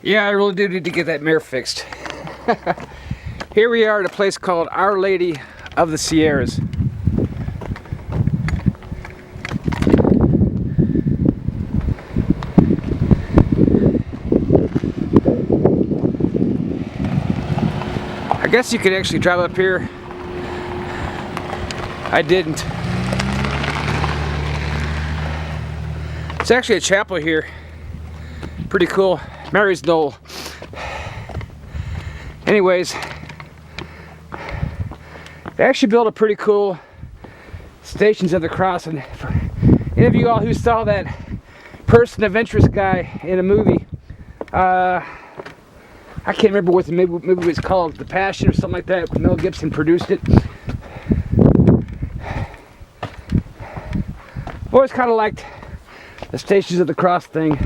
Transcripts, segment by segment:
Yeah, I really do need to get that mirror fixed. Here we are at a place called Our Lady of the Sierras. I guess you could actually drive up here. I didn't. It's actually a chapel here. Pretty cool. Mary's Knoll. Anyways, they actually built a pretty cool Stations of the Cross. And for any of you all who saw that Person of Interest guy in a movie, I can't remember what the movie was called, The Passion or something like that. Mel Gibson produced it. I've always kind of liked the Stations of the Cross thing.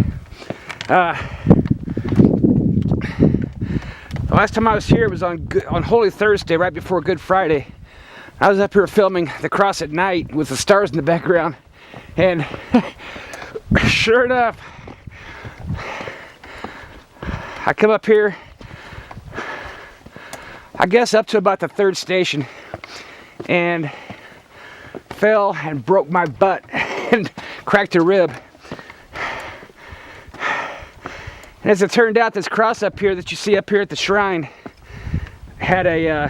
The last time I was here was on Holy Thursday, right before Good Friday. I was up here filming the cross at night with the stars in the background, and sure enough, I come up here, I guess up to about the third station, and fell and broke my butt and cracked a rib. And as it turned out, this cross up here that you see up here at the shrine had a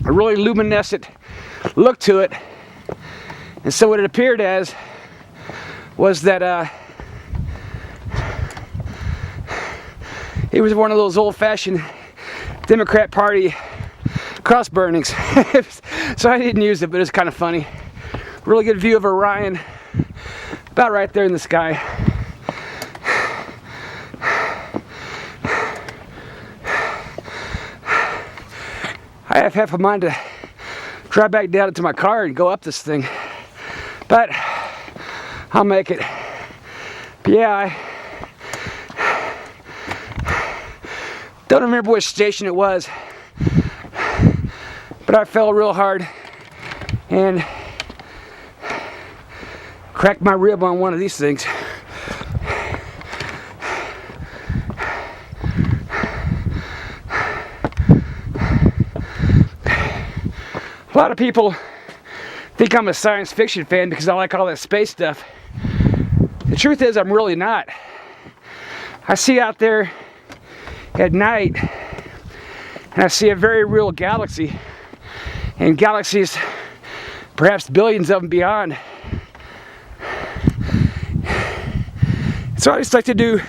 really luminescent look to it. And so what it appeared as was that it was one of those old-fashioned Democrat Party cross burnings. So I didn't use it, but it's kind of funny. Really good view of Orion. About right there in the sky. I have half a mind to drive back down into my car and go up this thing, but I'll make it. But yeah, I don't remember which station it was, but I fell real hard and cracked my rib on one of these things. A lot of people think I'm a science fiction fan because I like all that space stuff. The truth is, I'm really not. I see out there at night and I see a very real galaxy, and galaxies, perhaps billions of them beyond. So I just like to do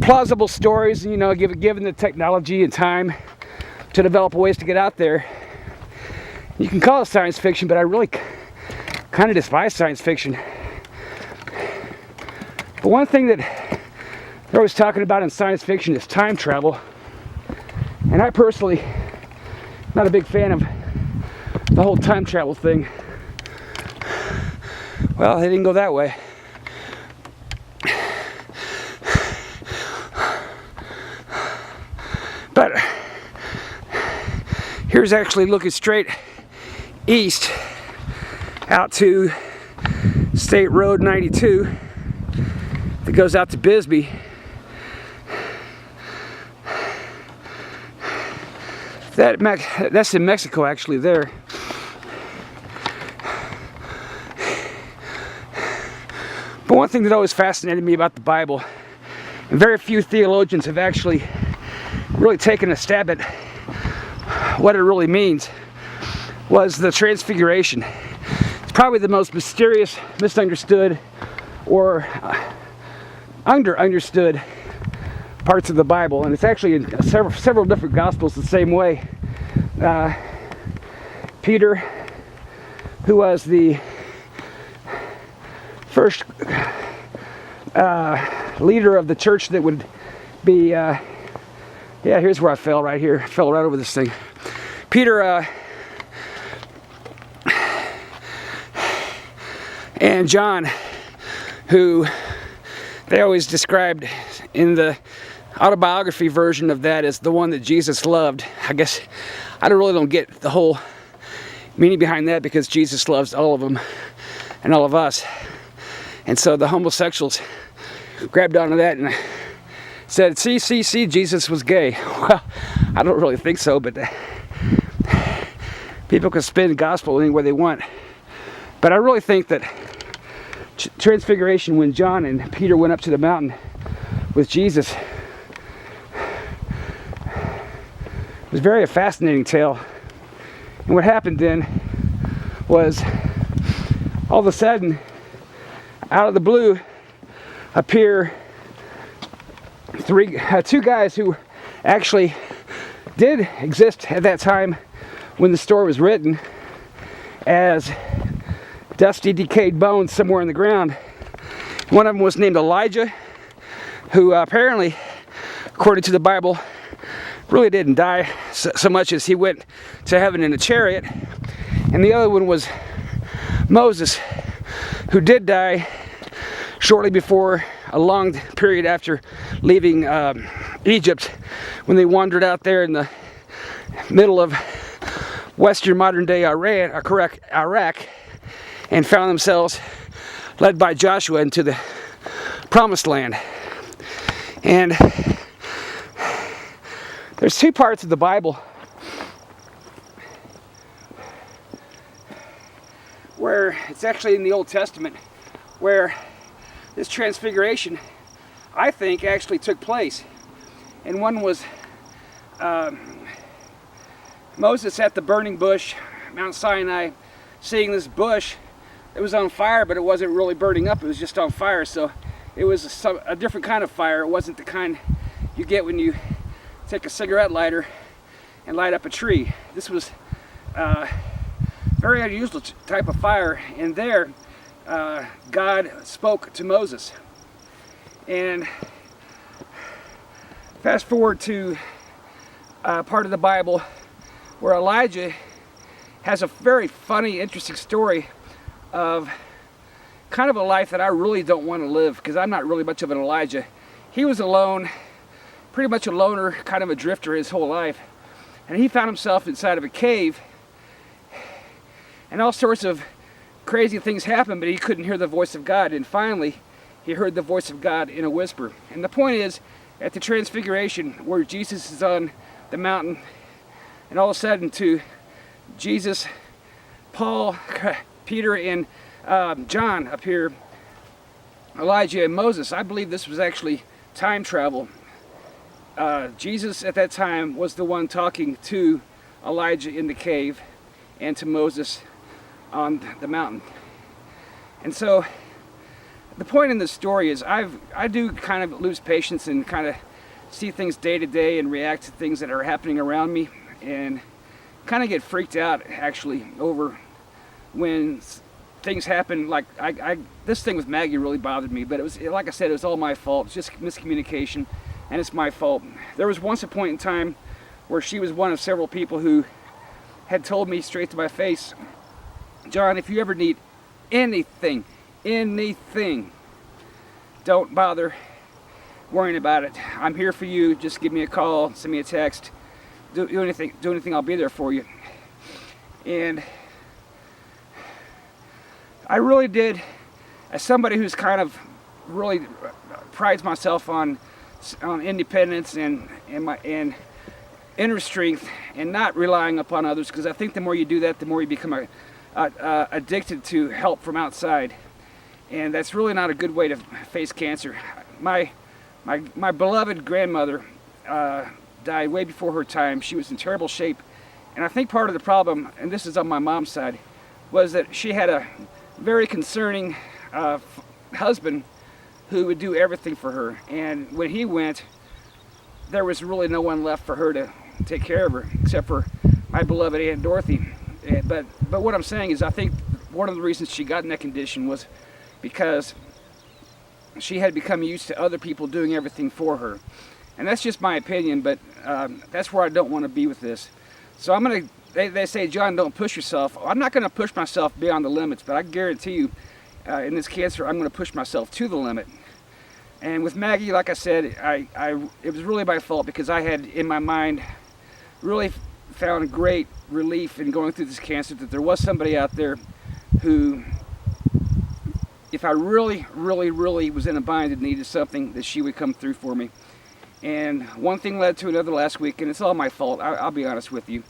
plausible stories, you know, given the technology and time to develop ways to get out there. You can call it science fiction, but I really kind of despise science fiction. But one thing that they're always talking about in science fiction is time travel. And I personally am not a big fan of the whole time travel thing. Well, they didn't go that way. But here's actually looking straight east out to State Road 92 that goes out to Bisbee. That's in Mexico actually there. But one thing that always fascinated me about the Bible, and very few theologians have actually really taken a stab at what it really means, was the Transfiguration. It's probably the most mysterious, misunderstood, or understood parts of the Bible, and it's actually in several different Gospels the same way. Peter, who was the first leader of the church that would be yeah, here's where I fell right here. I fell right over this thing. Peter and John, who they always described in the autobiography version of that as the one that Jesus loved. I guess I really don't get the whole meaning behind that, because Jesus loves all of them and all of us. And so the homosexuals grabbed onto that and said, see, Jesus was gay. Well, I don't really think so, but people can spin the gospel any way they want. But I really think that Transfiguration, when John and Peter went up to the mountain with Jesus, was very a fascinating tale. And what happened then was, all of a sudden, out of the blue, appear two guys who actually did exist at that time when the story was written as dusty, decayed bones somewhere in the ground. One of them was named Elijah, who apparently, according to the Bible, really didn't die so much as he went to heaven in a chariot. And the other one was Moses, who did die shortly before, a long period after leaving Egypt, when they wandered out there in the middle of western modern-day Iraq, and found themselves led by Joshua into the promised land. And there's two parts of the Bible where it's actually in the Old Testament where this transfiguration, I think, actually took place. And one was Moses at the burning bush, Mount Sinai, seeing this bush. It was on fire, but it wasn't really burning up. It was just on fire. So it was a different kind of fire. It wasn't the kind you get when you take a cigarette lighter and light up a tree. This was very unusual type of fire. And there, God spoke to Moses. And fast forward to part of the Bible where Elijah has a very funny, interesting story of kind of a life that I really don't want to live, because I'm not really much of an Elijah. He was alone, pretty much a loner, kind of a drifter his whole life. And he found himself inside of a cave, and all sorts of crazy things happened, but he couldn't hear the voice of God. And finally, he heard the voice of God in a whisper. And the point is, at the Transfiguration, where Jesus is on the mountain, and all of a sudden to Jesus, Paul, Peter, and John appear, Elijah and Moses. I believe this was actually time travel. Jesus at that time was the one talking to Elijah in the cave and to Moses on the mountain. And so the point in this story is I do kind of lose patience and kind of see things day to day and react to things that are happening around me, and kind of get freaked out actually over when things happen. Like this thing with Maggie really bothered me, but it was, like I said, it was all my fault. It's just miscommunication, and it's my fault. There was once a point in time where she was one of several people who had told me straight to my face, John, if you ever need anything, don't bother worrying about it. I'm here for you. Just give me a call, send me a text, do anything, I'll be there for you. And I really did, as somebody who's kind of really prides myself on independence and inner strength, and not relying upon others, because I think the more you do that, the more you become addicted to help from outside, and that's really not a good way to face cancer. My beloved grandmother died way before her time. She was in terrible shape, and I think part of the problem, and this is on my mom's side, was that she had a very concerning husband who would do everything for her, and when he went, there was really no one left for her to take care of her except for my beloved Aunt Dorothy. But what I'm saying is, I think one of the reasons she got in that condition was because she had become used to other people doing everything for her. And that's just my opinion, but that's where I don't want to be with this. So I'm going to, they say, John, don't push yourself. I'm not going to push myself beyond the limits, but I guarantee you, in this cancer, I'm going to push myself to the limit. And with Maggie, like I said, it was really my fault, because I had, in my mind, really found great relief in going through this cancer, that there was somebody out there who if I really, really, really was in a bind and needed something, that she would come through for me. And one thing led to another last week, and it's all my fault. I'll be honest with you.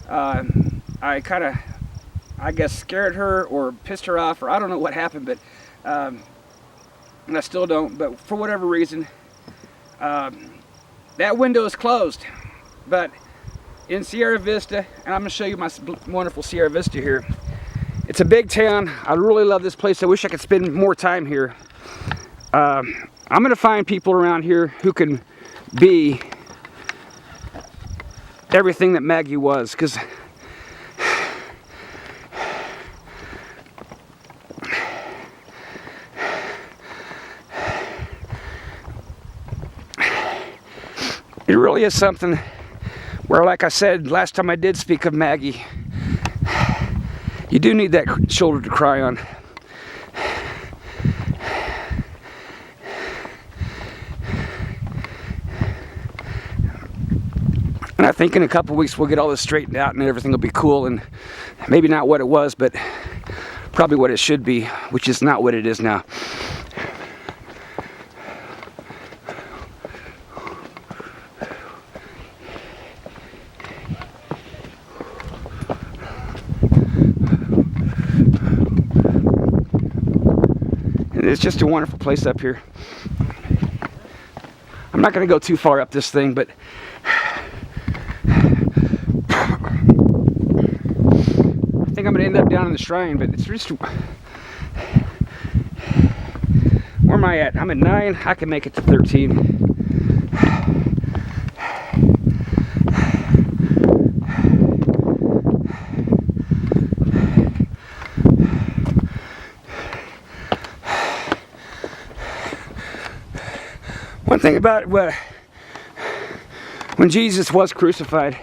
I kind of, I guess, scared her or pissed her off, or I don't know what happened, but and I still don't. But for whatever reason, that window is closed. But in Sierra Vista, and I'm going to show you my wonderful Sierra Vista here. It's a big town. I really love this place. I wish I could spend more time here. I'm going to find people around here who can be everything that Maggie was, because it really is something where, like I said last time I did speak of Maggie, you do need that shoulder to cry on. And I think in a couple weeks we'll get all this straightened out and everything will be cool, and maybe not what it was, but probably what it should be, which is not what it is now. It's just a wonderful place up here. I'm not going to go too far up this thing, but I think I'm going to end up down in the shrine, but it's just... Where am I at? I'm at 9. I can make it to 13. One thing about it, when Jesus was crucified,